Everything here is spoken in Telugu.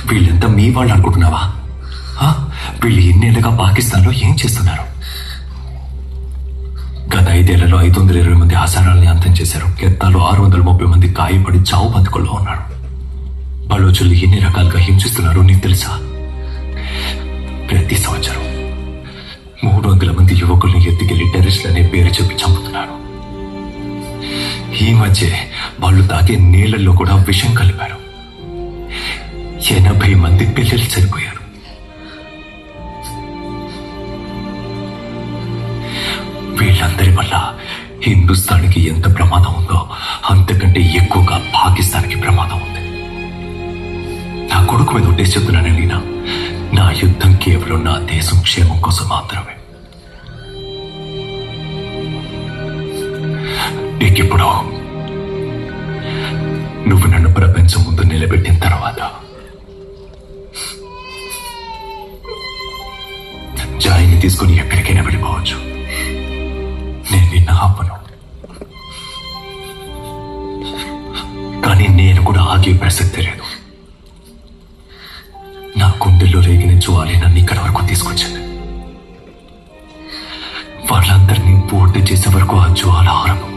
వీళ్ళంతా మీ వాళ్ళు అనుకుంటున్నావా? వీళ్ళు ఇన్నేళ్ళుగా పాకిస్తాన్లో ఏం చేస్తున్నారు? గత 5 ఏళ్లలో 520 మంది హజారాల్ని అంతం చేశారు. కెత్తాలో 630 మంది గాయపడి చావు బతుకుల్లో ఉన్నారు. బలోచులు ఎన్ని రకాలుగా హింసిస్తున్నారు నీకు తెలుసా? ప్రతి సంవత్సరం 300 మంది యువకుల్ని ఎత్తుకెళ్లి టెర్రరిస్టులు అనే పేరు చెప్పి చంపుతున్నారు. ఈ మధ్య వాళ్ళు తాగే నీళ్లలో కూడా విషం కలిపారు. 80 మంది పిల్లలు చనిపోయారు. వీళ్ళందరి వల్ల హిందుస్థాన్కి ఎంత ప్రమాదం ఉందో అంతకంటే ఎక్కువగా పాకిస్తాన్కి ప్రమాదం ఉంది. నా కొడుకు మీద ఉంటే చెప్తున్నానండి, నా యుద్ధం కేవలం నా దేశం క్షేమం కోసం మాత్రమే. నీకిప్పుడు నువ్వు నన్ను ప్రపంచం ముందు నిలబెట్టిన తర్వాత జాయిని తీసుకుని ఎక్కడికైనా వెళ్ళిపోవచ్చు. నేను నిన్ను ఆపను, కానీ నేను కూడా ఆగే ప్రసక్తి లేదు. నా గుండెల్లో రేగిన జ్వాలే నన్ను ఇక్కడ వరకు తీసుకొచ్చింది. వాళ్ళందరినీ పూర్తి చేసే వరకు ఆ జ్వాల ఆరంభం.